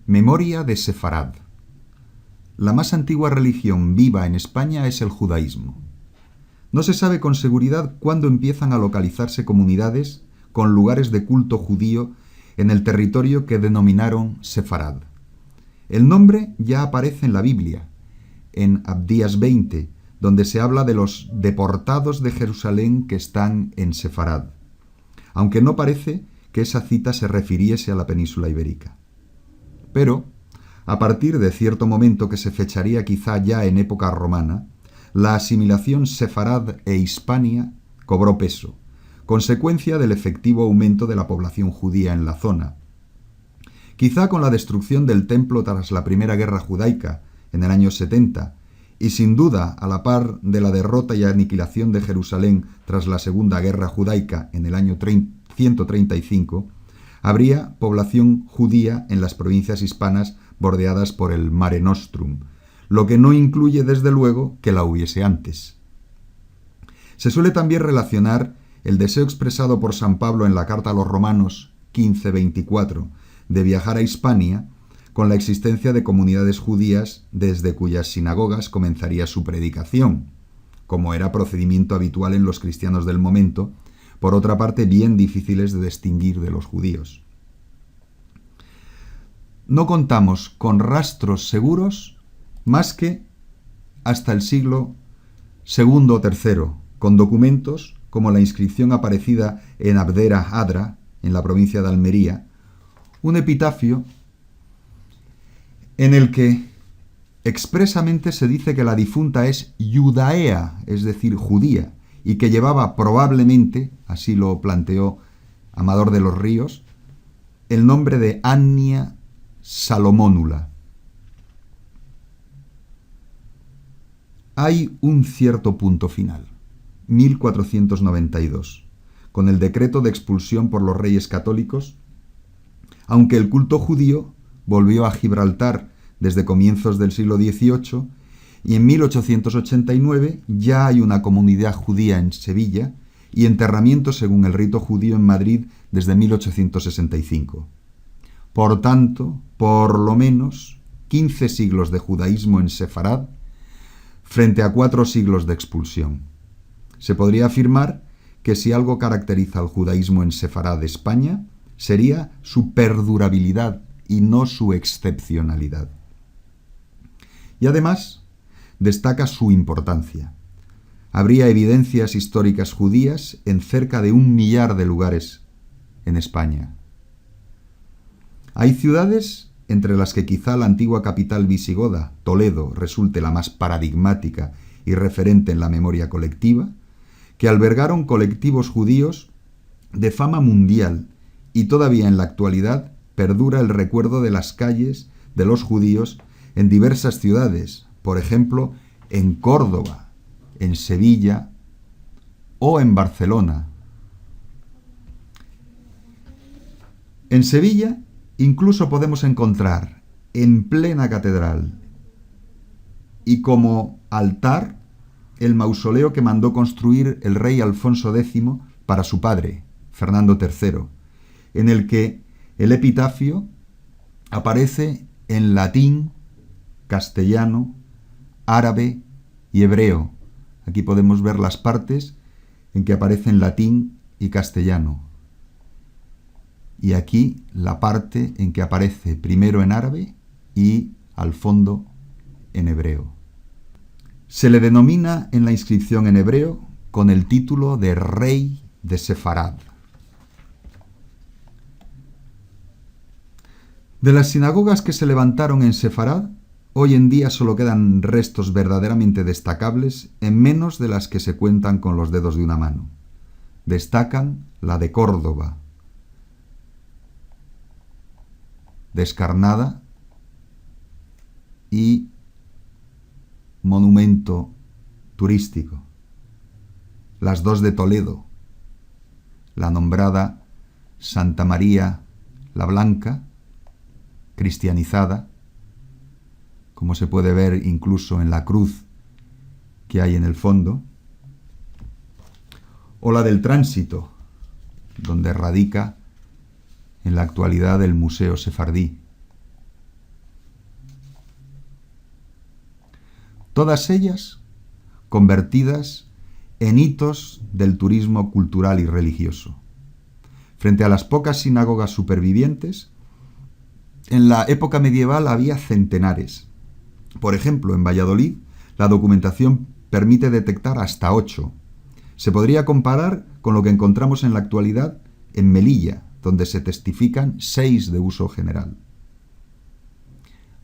Memoria de Sefarad. La más antigua religión viva en España es el judaísmo. No se sabe con seguridad cuándo empiezan a localizarse comunidades con lugares de culto judío en el territorio que denominaron Sefarad. El nombre ya aparece en la Biblia, en Abdías 20, donde se habla de los deportados de Jerusalén que están en Sefarad, aunque no parece que esa cita se refiriese a la península ibérica. Pero, a partir de cierto momento que se fecharía quizá ya en época romana, la asimilación Sefarad e Hispania cobró peso, consecuencia del efectivo aumento de la población judía en la zona. Quizá con la destrucción del templo tras la Primera Guerra Judaica, en el año 70, y sin duda a la par de la derrota y aniquilación de Jerusalén tras la Segunda Guerra Judaica en el año 135, habría población judía en las provincias hispanas bordeadas por el Mare Nostrum, lo que no incluye desde luego que la hubiese antes. Se suele también relacionar el deseo expresado por San Pablo en la carta a los Romanos 15:24 de viajar a Hispania con la existencia de comunidades judías desde cuyas sinagogas comenzaría su predicación, como era procedimiento habitual en los cristianos del momento, por otra parte bien difíciles de distinguir de los judíos. No contamos con rastros seguros más que hasta el siglo II o III, con documentos como la inscripción aparecida en Abdera Adra, en la provincia de Almería, un epitafio en el que expresamente se dice que la difunta es Judaea, es decir, judía, y que llevaba probablemente, así lo planteó Amador de los Ríos, el nombre de Annia Salomónula. Hay un cierto punto final, 1492, con el decreto de expulsión por los reyes católicos, aunque el culto judío volvió a Gibraltar desde comienzos del siglo XVIII, y en 1889 ya hay una comunidad judía en Sevilla y enterramientos según el rito judío en Madrid desde 1865. Por tanto, por lo menos 15 siglos de judaísmo en Sefarad frente a 4 siglos de expulsión. Se podría afirmar que si algo caracteriza al judaísmo en Sefarad de España, sería su perdurabilidad y no su excepcionalidad. Y además, destaca su importancia. Habría evidencias históricas judías en cerca de 1 millar de lugares en España. Hay ciudades, entre las que quizá la antigua capital visigoda, Toledo, resulte la más paradigmática y referente en la memoria colectiva, que albergaron colectivos judíos de fama mundial y todavía en la actualidad perdura el recuerdo de las calles de los judíos en diversas ciudades, por ejemplo, en Córdoba, en Sevilla o en Barcelona. En Sevilla incluso podemos encontrar en plena catedral y como altar el mausoleo que mandó construir el rey Alfonso X para su padre, Fernando III, en el que el epitafio aparece en latín, castellano, árabe y hebreo. Aquí podemos ver las partes en que aparece en latín y castellano. Y aquí la parte en que aparece primero en árabe y al fondo en hebreo. Se le denomina en la inscripción en hebreo con el título de Rey de Sefarad. De las sinagogas que se levantaron en Sefarad, hoy en día solo quedan restos verdaderamente destacables en menos de las que se cuentan con los dedos de una mano. Destacan la de Córdoba, descarnada y monumento turístico. Las dos de Toledo, la nombrada Santa María la Blanca, cristianizada, como se puede ver incluso en la cruz que hay en el fondo, o la del Tránsito, donde radica en la actualidad el Museo Sefardí. todas ellas convertidas en hitos del turismo cultural y religioso. Frente a las pocas sinagogas supervivientes, en la época medieval había centenares. Por ejemplo, en Valladolid, la documentación permite detectar hasta 8. Se podría comparar con lo que encontramos en la actualidad en Melilla, donde se testifican 6 de uso general.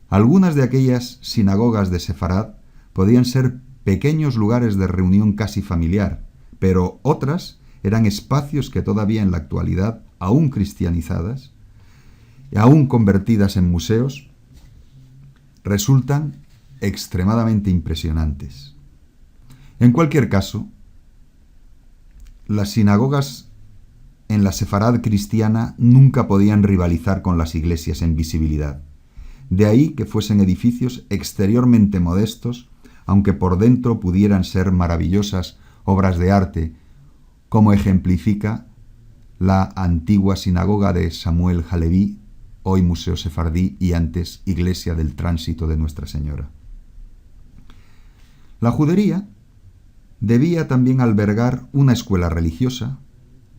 Algunas de aquellas sinagogas de Sefarad podían ser pequeños lugares de reunión casi familiar, pero otras eran espacios que todavía en la actualidad, aún cristianizadas, y aún convertidas en museos, resultan extremadamente impresionantes. En cualquier caso, las sinagogas en la Sefarad cristiana nunca podían rivalizar con las iglesias en visibilidad. De ahí que fuesen edificios exteriormente modestos, aunque por dentro pudieran ser maravillosas obras de arte, como ejemplifica la antigua sinagoga de Samuel Haleví, hoy Museo Sefardí y antes Iglesia del Tránsito de Nuestra Señora. La judería debía también albergar una escuela religiosa,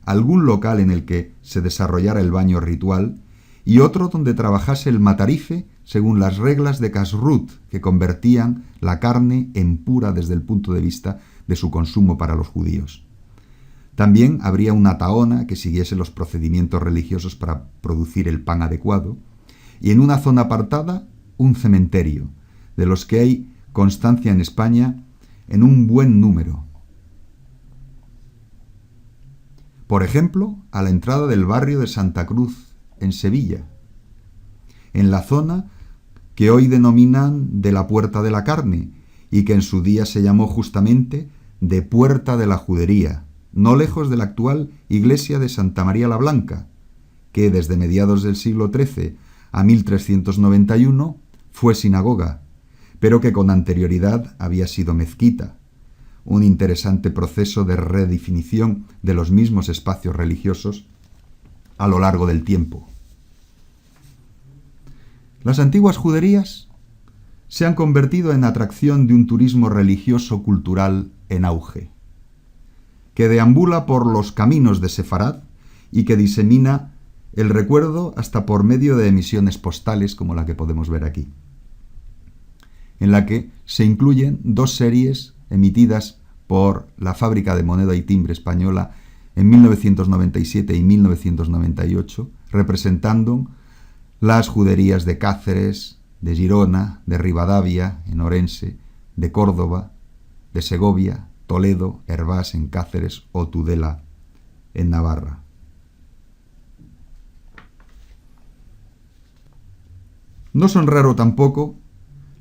algún local en el que se desarrollara el baño ritual y otro donde trabajase el matarife según las reglas de Kashrut, que convertían la carne en pura desde el punto de vista de su consumo para los judíos. También habría una tahona que siguiese los procedimientos religiosos para producir el pan adecuado, y en una zona apartada un cementerio, de los que hay constancia en España en un buen número. Por ejemplo, a la entrada del barrio de Santa Cruz, en Sevilla, en la zona que hoy denominan de la Puerta de la Carne y que en su día se llamó justamente de Puerta de la Judería, no lejos de la actual iglesia de Santa María la Blanca, que desde mediados del siglo XIII a 1391 fue sinagoga, pero que con anterioridad había sido mezquita, un interesante proceso de redefinición de los mismos espacios religiosos a lo largo del tiempo. Las antiguas juderías se han convertido en atracción de un turismo religioso-cultural en auge, que deambula por los caminos de Sefarad y que disemina el recuerdo hasta por medio de emisiones postales como la que podemos ver aquí, en la que se incluyen 2 series emitidas por la Fábrica de Moneda y Timbre Española en 1997 y 1998, representando las juderías de Cáceres, de Girona, de Ribadavia, en Orense, de Córdoba, de Segovia, Toledo, Hervás, en Cáceres o Tudela, en Navarra. No son raro tampoco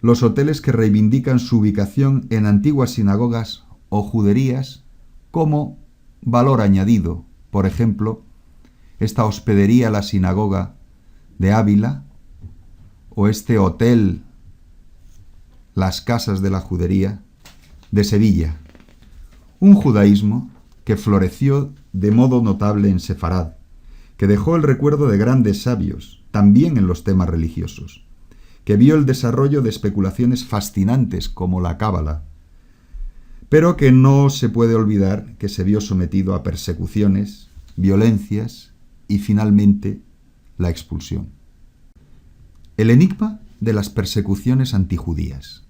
los hoteles que reivindican su ubicación en antiguas sinagogas o juderías como valor añadido. Por ejemplo, esta hospedería La Sinagoga de Ávila o este hotel Las Casas de la Judería de Sevilla. Un judaísmo que floreció de modo notable en Sefarad, que dejó el recuerdo de grandes sabios, también en los temas religiosos, que vio el desarrollo de especulaciones fascinantes como la cábala, pero que no se puede olvidar que se vio sometido a persecuciones, violencias y finalmente la expulsión. El enigma de las persecuciones antijudías.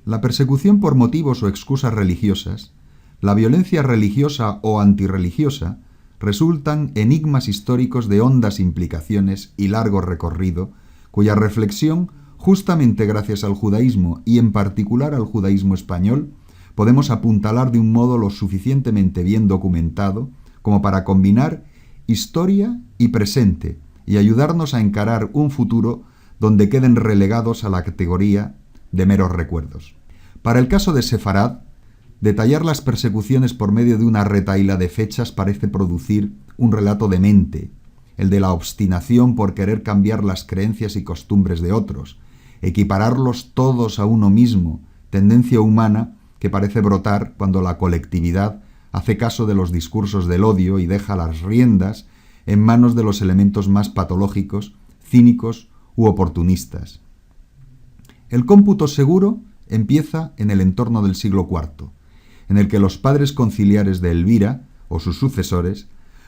La persecución por motivos o excusas religiosas, la violencia religiosa o antirreligiosa, resultan enigmas históricos de hondas implicaciones y largo recorrido, cuya reflexión, justamente gracias al judaísmo y en particular al judaísmo español, podemos apuntalar de un modo lo suficientemente bien documentado como para combinar historia y presente y ayudarnos a encarar un futuro donde queden relegados a la categoría de meros recuerdos. Para el caso de Sefarad, detallar las persecuciones por medio de una retahíla de fechas parece producir un relato demente, el de la obstinación por querer cambiar las creencias y costumbres de otros, equipararlos todos a uno mismo, tendencia humana que parece brotar cuando la colectividad hace caso de los discursos del odio y deja las riendas en manos de los elementos más patológicos, cínicos u oportunistas. El cómputo seguro empieza en el entorno del siglo IV, en el que los padres conciliares de Elvira, o sus sucesores,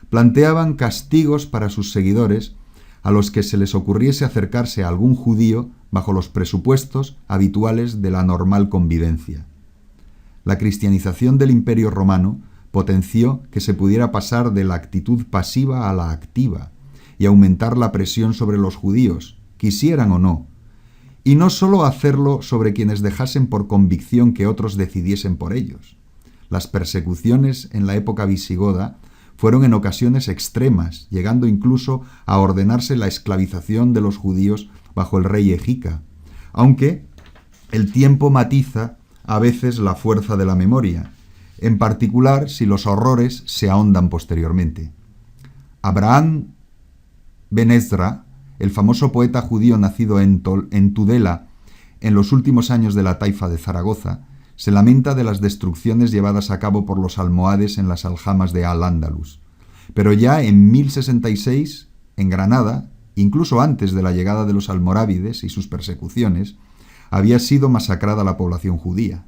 planteaban castigos para sus seguidores a los que se les ocurriese acercarse a algún judío bajo los presupuestos habituales de la normal convivencia. La cristianización del Imperio Romano potenció que se pudiera pasar de la actitud pasiva a la activa y aumentar la presión sobre los judíos, quisieran o no, y no sólo hacerlo sobre quienes dejasen por convicción que otros decidiesen por ellos. Las persecuciones en la época visigoda fueron en ocasiones extremas, llegando incluso a ordenarse la esclavización de los judíos bajo el rey Egica, aunque el tiempo matiza a veces la fuerza de la memoria, en particular si los horrores se ahondan posteriormente. Abraham Ben Ezra, el famoso poeta judío nacido en Tudela en los últimos años de la taifa de Zaragoza, se lamenta de las destrucciones llevadas a cabo por los almohades en las aljamas de Al-Ándalus. Pero ya en 1066, en Granada, incluso antes de la llegada de los almorávides y sus persecuciones, había sido masacrada la población judía.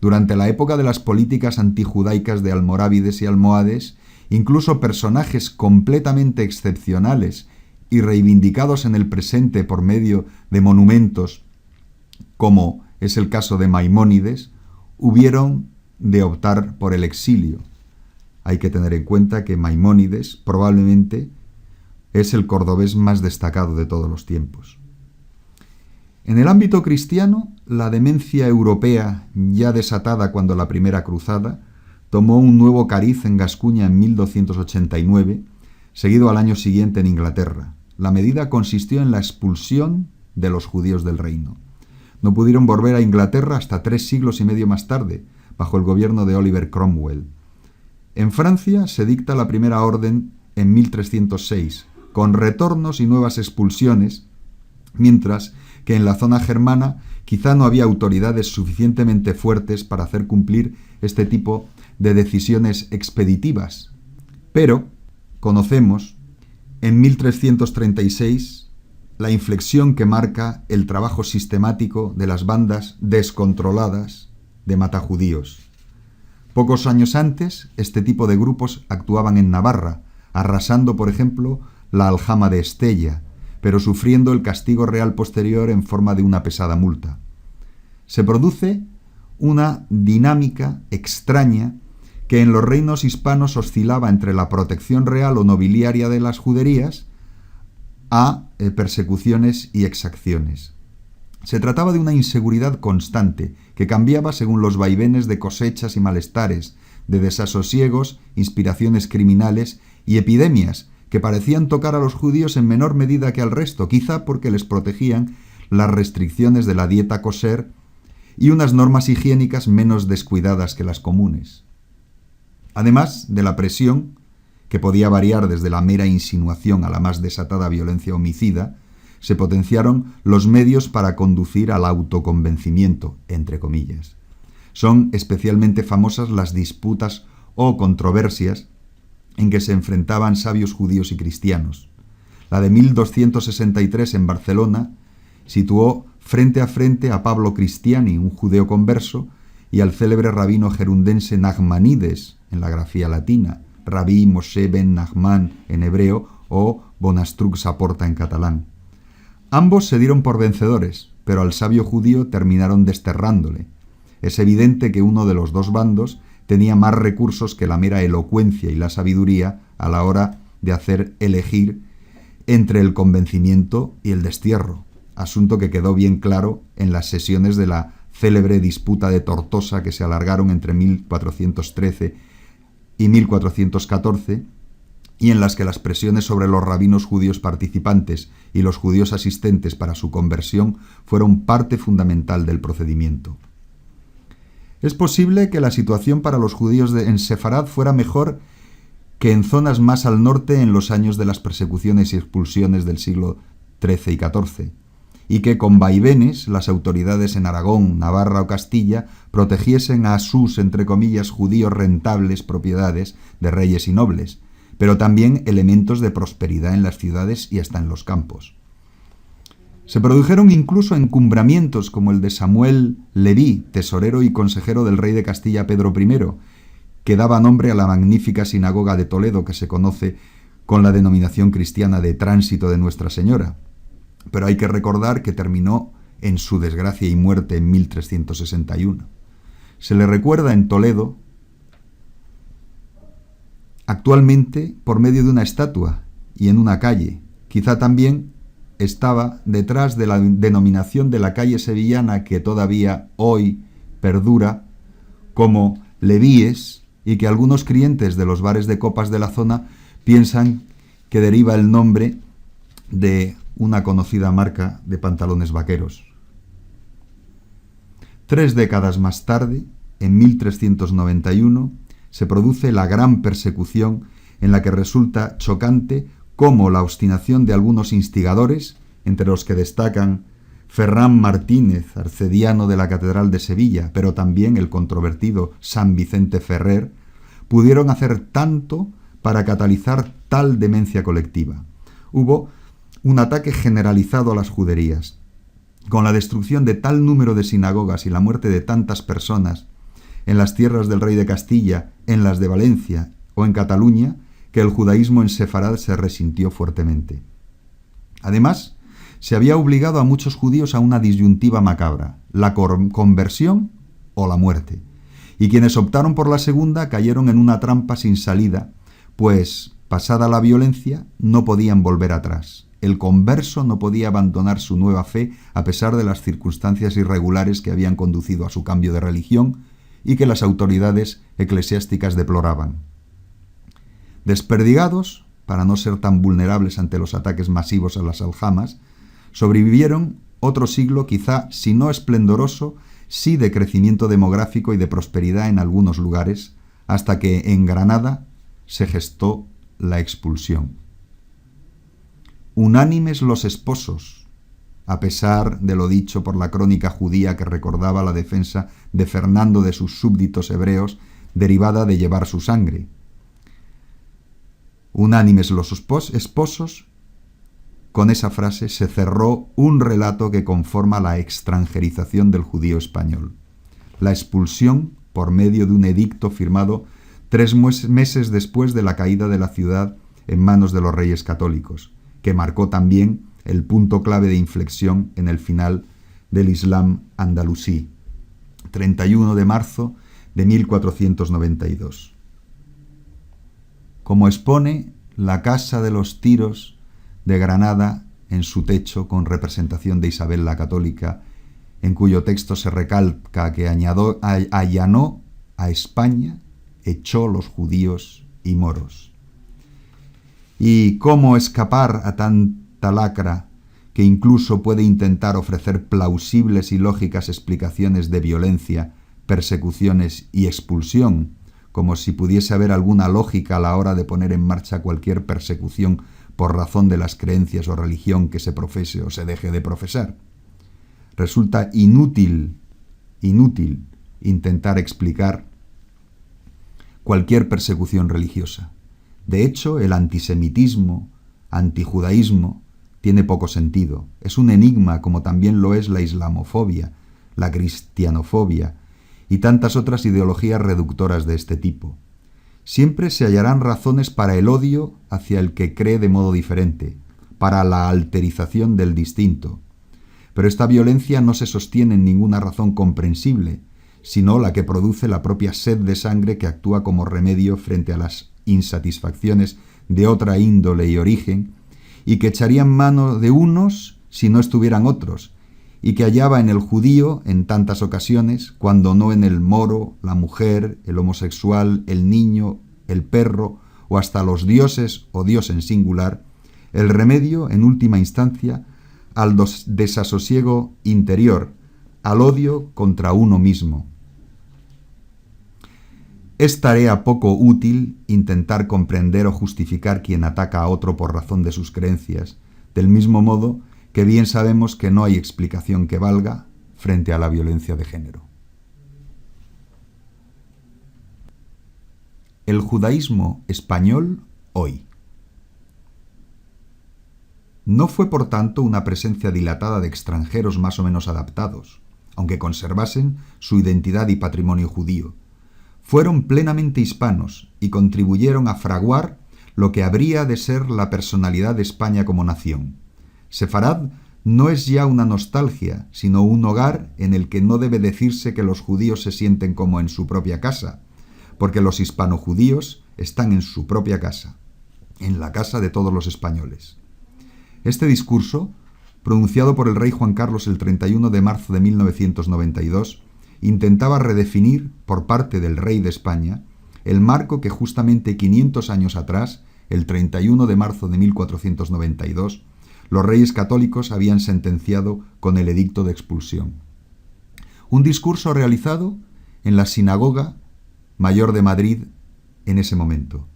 Durante la época de las políticas antijudaicas de almorávides y almohades, incluso personajes completamente excepcionales y reivindicados en el presente por medio de monumentos, como es el caso de Maimónides, hubieron de optar por el exilio. Hay que tener en cuenta que Maimónides probablemente es el cordobés más destacado de todos los tiempos. En el ámbito cristiano, la demencia europea, ya desatada cuando la Primera Cruzada, tomó un nuevo cariz en Gascuña en 1289, seguido al año siguiente en Inglaterra. La medida consistió en la expulsión de los judíos del reino. No pudieron volver a Inglaterra hasta 3 siglos y medio más tarde, bajo el gobierno de Oliver Cromwell. En Francia se dicta la primera orden en 1306, con retornos y nuevas expulsiones, mientras que en la zona germana quizá no había autoridades suficientemente fuertes para hacer cumplir este tipo de decisiones expeditivas. Pero conocemos, en 1336, la inflexión que marca el trabajo sistemático de las bandas descontroladas de matajudíos. Pocos años antes, este tipo de grupos actuaban en Navarra, arrasando, por ejemplo, la aljama de Estella, pero sufriendo el castigo real posterior en forma de una pesada multa. Se produce una dinámica extraña que en los reinos hispanos oscilaba entre la protección real o nobiliaria de las juderías a persecuciones y exacciones. Se trataba de una inseguridad constante que cambiaba según los vaivenes de cosechas y malestares, de desasosiegos, inspiraciones criminales y epidemias que parecían tocar a los judíos en menor medida que al resto, quizá porque les protegían las restricciones de la dieta kosher y unas normas higiénicas menos descuidadas que las comunes. Además de la presión, que podía variar desde la mera insinuación a la más desatada violencia homicida, se potenciaron los medios para conducir al autoconvencimiento, entre comillas. Son especialmente famosas las disputas o controversias en que se enfrentaban sabios judíos y cristianos. La de 1263 en Barcelona situó frente a frente a Pablo Cristiani, un judeo converso, y al célebre rabino gerundense Nachmanides, en la grafía latina, Rabí Moshe ben Nachman en hebreo o Bonastruc Saporta en catalán. Ambos se dieron por vencedores, pero al sabio judío terminaron desterrándole. Es evidente que uno de los dos bandos tenía más recursos que la mera elocuencia y la sabiduría a la hora de hacer elegir entre el convencimiento y el destierro, asunto que quedó bien claro en las sesiones de la célebre disputa de Tortosa que se alargaron entre 1413 y 1414, y en las que las presiones sobre los rabinos judíos participantes y los judíos asistentes para su conversión fueron parte fundamental del procedimiento. Es posible que la situación para los judíos en Sefarad fuera mejor que en zonas más al norte en los años de las persecuciones y expulsiones del siglo XIII y XIV, y que con vaivenes las autoridades en Aragón, Navarra o Castilla protegiesen a sus, entre comillas, judíos rentables propiedades de reyes y nobles, pero también elementos de prosperidad en las ciudades y hasta en los campos. Se produjeron incluso encumbramientos como el de Samuel Leví, tesorero y consejero del rey de Castilla Pedro I, que daba nombre a la magnífica sinagoga de Toledo que se conoce con la denominación cristiana de Tránsito de Nuestra Señora. Pero hay que recordar que terminó en su desgracia y muerte en 1361. Se le recuerda en Toledo actualmente por medio de una estatua y en una calle. Quizá también estaba detrás de la denominación de la calle sevillana que todavía hoy perdura como Levíes y que algunos clientes de los bares de copas de la zona piensan que deriva el nombre de una conocida marca de pantalones vaqueros. 3 décadas más tarde, en 1391, se produce la gran persecución en la que resulta chocante cómo la obstinación de algunos instigadores, entre los que destacan Ferrán Martínez, arcediano de la Catedral de Sevilla, pero también el controvertido San Vicente Ferrer, pudieron hacer tanto para catalizar tal demencia colectiva. Hubo un ataque generalizado a las juderías, con la destrucción de tal número de sinagogas y la muerte de tantas personas en las tierras del rey de Castilla, en las de Valencia o en Cataluña, que el judaísmo en Sefarad se resintió fuertemente. Además, se había obligado a muchos judíos a una disyuntiva macabra, la conversión o la muerte, y quienes optaron por la segunda cayeron en una trampa sin salida, pues, pasada la violencia, no podían volver atrás. El converso no podía abandonar su nueva fe a pesar de las circunstancias irregulares que habían conducido a su cambio de religión y que las autoridades eclesiásticas deploraban. Desperdigados, para no ser tan vulnerables ante los ataques masivos a las aljamas, sobrevivieron otro siglo quizá, si no esplendoroso, sí de crecimiento demográfico y de prosperidad en algunos lugares, hasta que en Granada se gestó la expulsión. Unánimes los esposos, a pesar de lo dicho por la crónica judía que recordaba la defensa de Fernando de sus súbditos hebreos derivada de llevar su sangre. Unánimes los esposos, con esa frase se cerró un relato que conforma la extranjerización del judío español. La expulsión por medio de un edicto firmado 3 meses después de la caída de la ciudad en manos de los reyes católicos, que marcó también el punto clave de inflexión en el final del Islam andalusí, 31 de marzo de 1492. Como expone la Casa de los Tiros de Granada en su techo con representación de Isabel la Católica, en cuyo texto se recalca que allanó a España, echó los judíos y moros. ¿Y cómo escapar a tanta lacra que incluso puede intentar ofrecer plausibles y lógicas explicaciones de violencia, persecuciones y expulsión, como si pudiese haber alguna lógica a la hora de poner en marcha cualquier persecución por razón de las creencias o religión que se profese o se deje de profesar? Resulta inútil intentar explicar cualquier persecución religiosa. De hecho, el antisemitismo, antijudaísmo, tiene poco sentido. Es un enigma como también lo es la islamofobia, la cristianofobia y tantas otras ideologías reductoras de este tipo. Siempre se hallarán razones para el odio hacia el que cree de modo diferente, para la alterización del distinto. Pero esta violencia no se sostiene en ninguna razón comprensible, sino la que produce la propia sed de sangre que actúa como remedio frente a las insatisfacciones de otra índole y origen, y que echarían mano de unos si no estuvieran otros, y que hallaba en el judío en tantas ocasiones, cuando no en el moro, la mujer, el homosexual, el niño, el perro, o hasta los dioses o Dios en singular, el remedio, en última instancia, al desasosiego interior, al odio contra uno mismo. Es tarea poco útil intentar comprender o justificar quien ataca a otro por razón de sus creencias, del mismo modo que bien sabemos que no hay explicación que valga frente a la violencia de género. El judaísmo español hoy. No fue, por tanto, una presencia dilatada de extranjeros más o menos adaptados, aunque conservasen su identidad y patrimonio judío. Fueron plenamente hispanos y contribuyeron a fraguar lo que habría de ser la personalidad de España como nación. Sefarad no es ya una nostalgia, sino un hogar en el que no debe decirse que los judíos se sienten como en su propia casa, porque los hispano-judíos están en su propia casa, en la casa de todos los españoles. Este discurso, pronunciado por el rey Juan Carlos el 31 de marzo de 1992, intentaba redefinir, por parte del rey de España, el marco que justamente 500 años atrás, el 31 de marzo de 1492, los reyes católicos habían sentenciado con el edicto de expulsión. Un discurso realizado en la Sinagoga Mayor de Madrid en ese momento.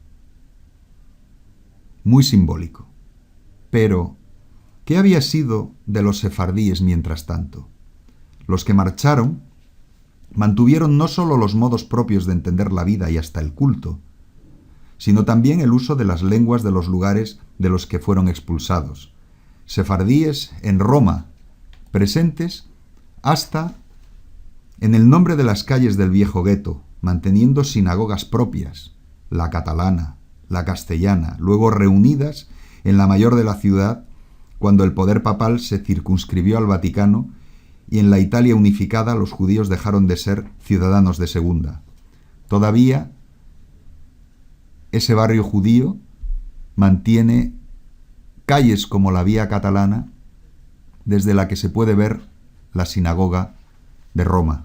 Muy simbólico. Pero, ¿qué había sido de los sefardíes mientras tanto? Los que marcharon mantuvieron no solo los modos propios de entender la vida y hasta el culto, sino también el uso de las lenguas de los lugares de los que fueron expulsados. Sefardíes en Roma, presentes hasta en el nombre de las calles del viejo gueto, manteniendo sinagogas propias, la catalana, la castellana, luego reunidas en la mayor de la ciudad, cuando el poder papal se circunscribió al Vaticano y en la Italia unificada los judíos dejaron de ser ciudadanos de segunda. Todavía ese barrio judío mantiene calles como la Vía Catalana, desde la que se puede ver la sinagoga de Roma.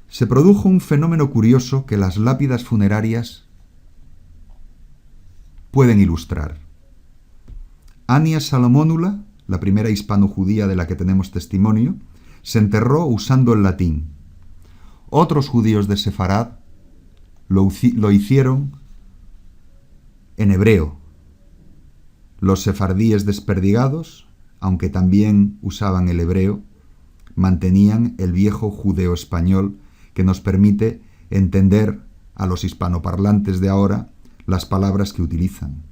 Se produjo un fenómeno curioso que las lápidas funerarias pueden ilustrar. Ania Salomónula, la primera hispano-judía de la que tenemos testimonio, se enterró usando el latín. Otros judíos de Sefarad lo hicieron en hebreo. Los sefardíes desperdigados, aunque también usaban el hebreo, mantenían el viejo judeo-español que nos permite entender a los hispanoparlantes de ahora las palabras que utilizan,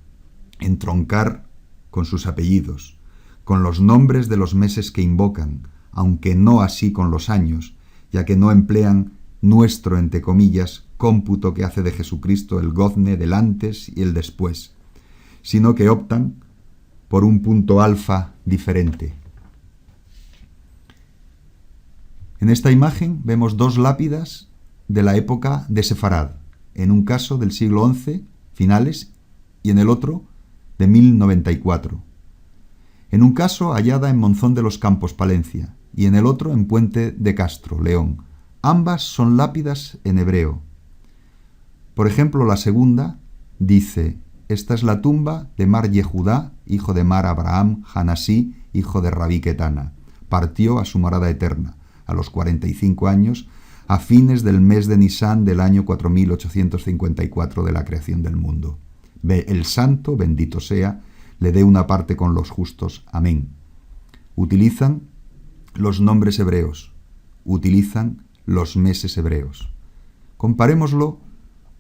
entroncar con sus apellidos, con los nombres de los meses que invocan, aunque no así con los años, ya que no emplean nuestro, entre comillas, cómputo que hace de Jesucristo el gozne del antes y el después, sino que optan por un punto alfa diferente. En esta imagen vemos dos lápidas de la época de Sefarad, en un caso del siglo XI, finales, y en el otro de 1094. En un caso hallada en Monzón de los Campos, Palencia, y en el otro en Puente de Castro, León. Ambas son lápidas en hebreo. Por ejemplo, la segunda dice: esta es la tumba de Mar Yehudá, hijo de Mar Abraham, Hanasí, hijo de Rabí Ketana. Partió a su morada eterna, a los 45 años, a fines del mes de Nisán del año 4854 de la creación del mundo. El santo, bendito sea, le dé una parte con los justos. Amén. Utilizan los nombres hebreos, utilizan los meses hebreos. Comparémoslo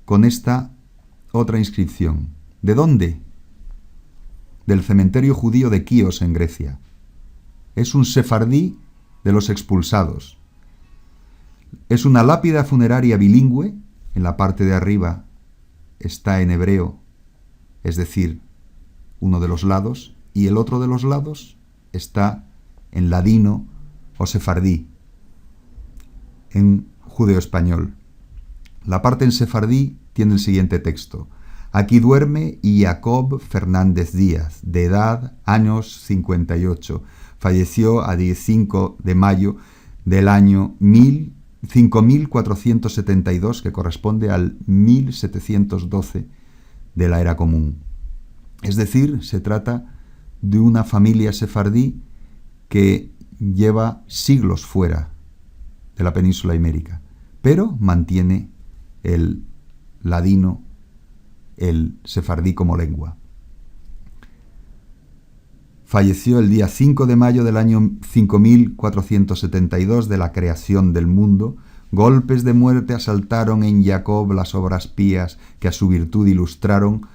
con esta otra inscripción. ¿De dónde? Del cementerio judío de Quíos, en Grecia. Es un sefardí de los expulsados. Es una lápida funeraria bilingüe. En la parte de arriba está en hebreo, es decir, uno de los lados, y el otro de los lados está en ladino o sefardí, en judeo-español. La parte en sefardí tiene el siguiente texto: aquí duerme Jacob Fernández Díaz, de edad años 58. Falleció a 15 de mayo del año 5472, que corresponde al 1712 de la era común. Es decir, se trata de una familia sefardí que lleva siglos fuera de la península ibérica, pero mantiene el ladino, el sefardí como lengua. Falleció el día 5 de mayo del año 5472 de la creación del mundo. Golpes de muerte asaltaron en Jacob las obras pías que a su virtud ilustraron.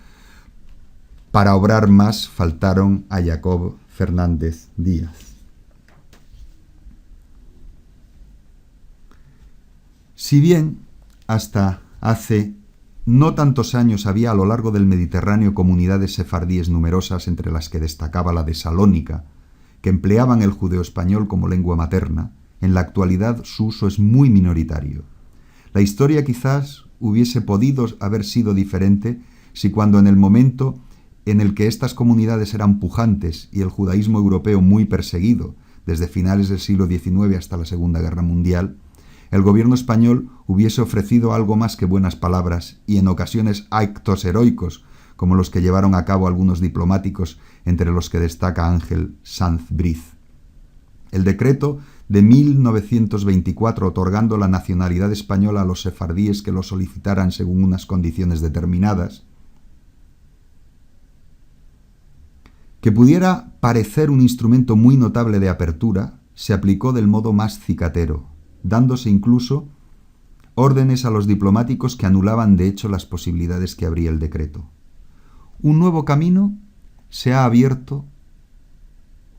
Para obrar más faltaron a Jacob Fernández Díaz. Si bien hasta hace no tantos años había a lo largo del Mediterráneo comunidades sefardíes numerosas, entre las que destacaba la de Salónica, que empleaban el judeo-español como lengua materna, en la actualidad su uso es muy minoritario. La historia quizás hubiese podido haber sido diferente si cuando en el momento en el que estas comunidades eran pujantes y el judaísmo europeo muy perseguido, desde finales del siglo XIX hasta la Segunda Guerra Mundial, el gobierno español hubiese ofrecido algo más que buenas palabras y en ocasiones actos heroicos, como los que llevaron a cabo algunos diplomáticos, entre los que destaca Ángel Sanz Briz. El decreto de 1924, otorgando la nacionalidad española a los sefardíes que lo solicitaran según unas condiciones determinadas, que pudiera parecer un instrumento muy notable de apertura, se aplicó del modo más cicatero, dándose incluso órdenes a los diplomáticos que anulaban de hecho las posibilidades que abría el decreto. Un nuevo camino se ha abierto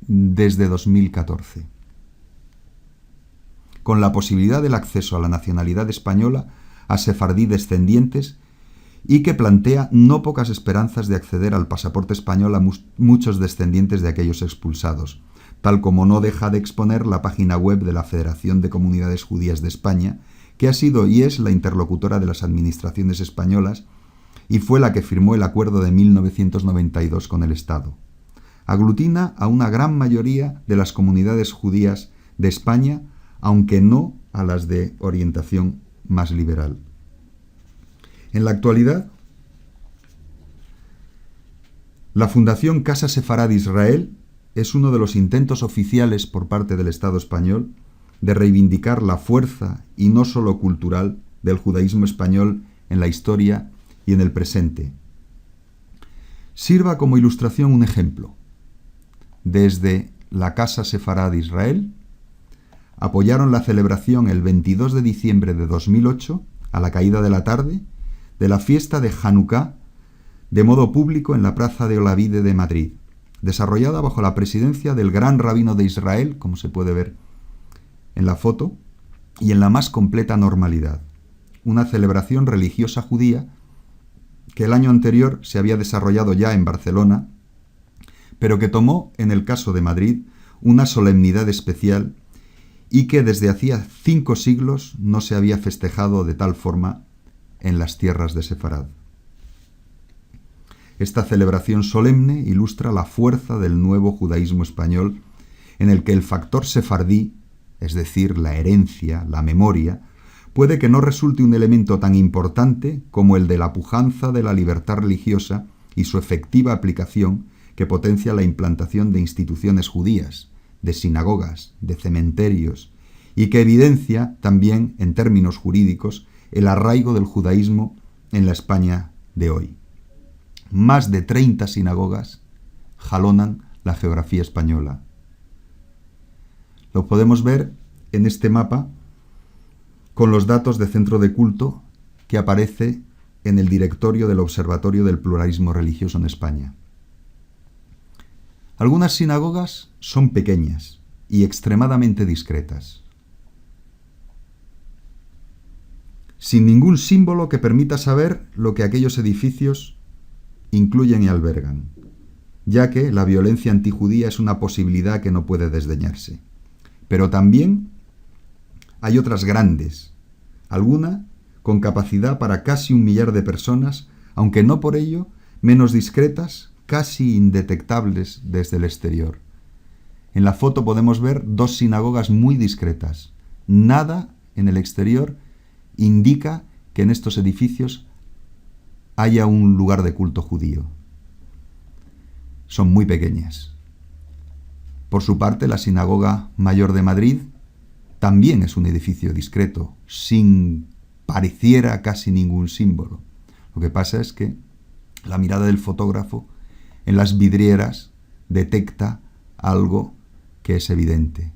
desde 2014, con la posibilidad del acceso a la nacionalidad española a sefardí descendientes y que plantea no pocas esperanzas de acceder al pasaporte español a muchos descendientes de aquellos expulsados, tal como no deja de exponer la página web de la Federación de Comunidades Judías de España, que ha sido y es la interlocutora de las administraciones españolas y fue la que firmó el acuerdo de 1992 con el Estado. Aglutina a una gran mayoría de las comunidades judías de España, aunque no a las de orientación más liberal. En la actualidad, la Fundación Casa Sefarad Israel es uno de los intentos oficiales por parte del Estado español de reivindicar la fuerza, y no solo cultural, del judaísmo español en la historia y en el presente. Sirva como ilustración un ejemplo. Desde la Casa Sefarad Israel apoyaron la celebración el 22 de diciembre de 2008, a la caída de la tarde, de la fiesta de Hanukkah de modo público en la Plaza de Olavide de Madrid, desarrollada bajo la presidencia del gran rabino de Israel, como se puede ver en la foto, y en la más completa normalidad. Una celebración religiosa judía que el año anterior se había desarrollado ya en Barcelona, pero que tomó, en el caso de Madrid, una solemnidad especial y que desde hacía 5 siglos no se había festejado de tal forma en las tierras de Sefarad. Esta celebración solemne ilustra la fuerza del nuevo judaísmo español, en el que el factor sefardí, es decir, la herencia, la memoria, puede que no resulte un elemento tan importante como el de la pujanza de la libertad religiosa y su efectiva aplicación, que potencia la implantación de instituciones judías, de sinagogas, de cementerios, y que evidencia también, en términos jurídicos, el arraigo del judaísmo en la España de hoy. Más de 30 sinagogas jalonan la geografía española. Lo podemos ver en este mapa con los datos de centro de culto que aparece en el directorio del Observatorio del Pluralismo Religioso en España. Algunas sinagogas son pequeñas y extremadamente discretas, sin ningún símbolo que permita saber lo que aquellos edificios incluyen y albergan, ya que la violencia antijudía es una posibilidad que no puede desdeñarse. Pero también hay otras grandes, alguna con capacidad para casi 1 millar de personas, aunque no por ello menos discretas, casi indetectables desde el exterior. En la foto podemos ver 2 sinagogas muy discretas. Nada en el exterior indica que en estos edificios haya un lugar de culto judío. Son muy pequeñas. Por su parte, la Sinagoga Mayor de Madrid también es un edificio discreto, sin pareciera casi ningún símbolo. Lo que pasa es que la mirada del fotógrafo en las vidrieras detecta algo que es evidente.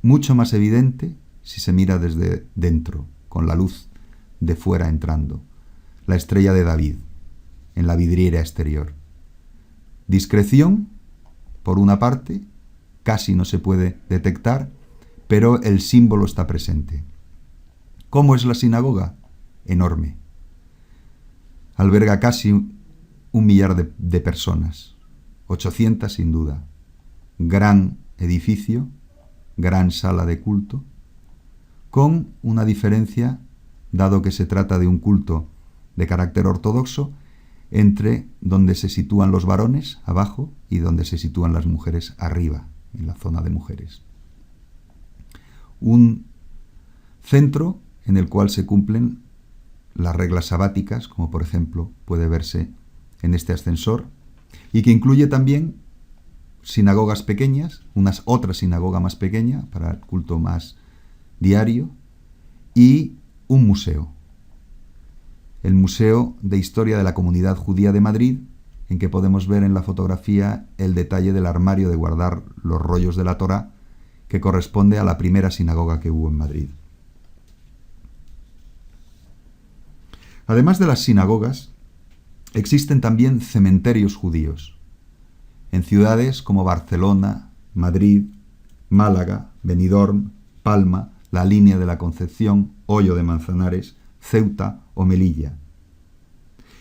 Mucho más evidente si se mira desde dentro, con la luz de fuera entrando. La estrella de David en la vidriera exterior. Discreción, por una parte, casi no se puede detectar, pero el símbolo está presente. ¿Cómo es la sinagoga? Enorme. Alberga casi 1.000.000 de personas, 800 sin duda. Gran edificio, gran sala de culto, con una diferencia, dado que se trata de un culto de carácter ortodoxo, entre donde se sitúan los varones abajo y donde se sitúan las mujeres arriba, en la zona de mujeres. Un centro en el cual se cumplen las reglas sabáticas, como por ejemplo puede verse en este ascensor, y que incluye también sinagogas pequeñas, otra sinagoga más pequeña para el culto más diario, y un museo. El Museo de Historia de la Comunidad Judía de Madrid, en que podemos ver en la fotografía el detalle del armario de guardar los rollos de la Torá, que corresponde a la primera sinagoga que hubo en Madrid. Además de las sinagogas, existen también cementerios judíos, en ciudades como Barcelona, Madrid, Málaga, Benidorm, Palma, La Línea de la Concepción, Hoyo de Manzanares, Ceuta o Melilla.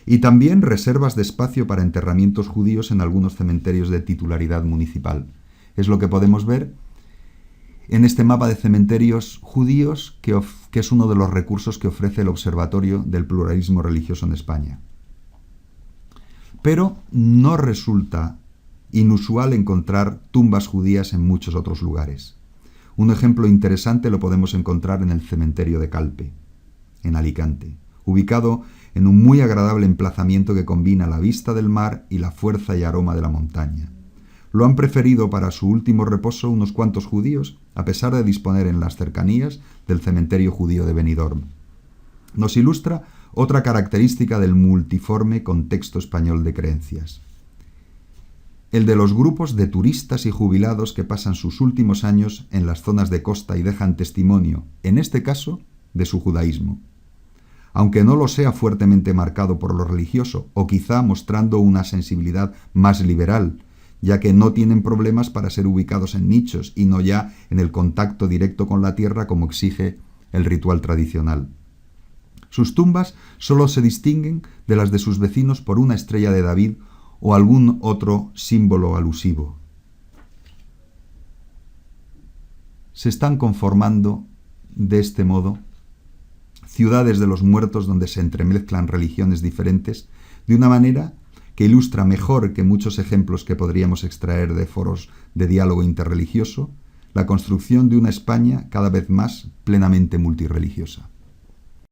Y también reservas de espacio para enterramientos judíos en algunos cementerios de titularidad municipal. Es lo que podemos ver en este mapa de cementerios judíos, que es uno de los recursos que ofrece el Observatorio del Pluralismo Religioso en España. Pero no resulta inusual encontrar tumbas judías en muchos otros lugares. Un ejemplo interesante lo podemos encontrar en el cementerio de Calpe, en Alicante, ubicado en un muy agradable emplazamiento que combina la vista del mar y la fuerza y aroma de la montaña. Lo han preferido para su último reposo unos cuantos judíos, a pesar de disponer en las cercanías del cementerio judío de Benidorm. Nos ilustra otra característica del multiforme contexto español de creencias: el de los grupos de turistas y jubilados que pasan sus últimos años en las zonas de costa y dejan testimonio, en este caso, de su judaísmo. Aunque no lo sea fuertemente marcado por lo religioso, o quizá mostrando una sensibilidad más liberal, ya que no tienen problemas para ser ubicados en nichos y no ya en el contacto directo con la tierra como exige el ritual tradicional. Sus tumbas solo se distinguen de las de sus vecinos por una estrella de David o algún otro símbolo alusivo. Se están conformando, de este modo, ciudades de los muertos donde se entremezclan religiones diferentes, de una manera que ilustra mejor que muchos ejemplos que podríamos extraer de foros de diálogo interreligioso, la construcción de una España cada vez más plenamente multirreligiosa.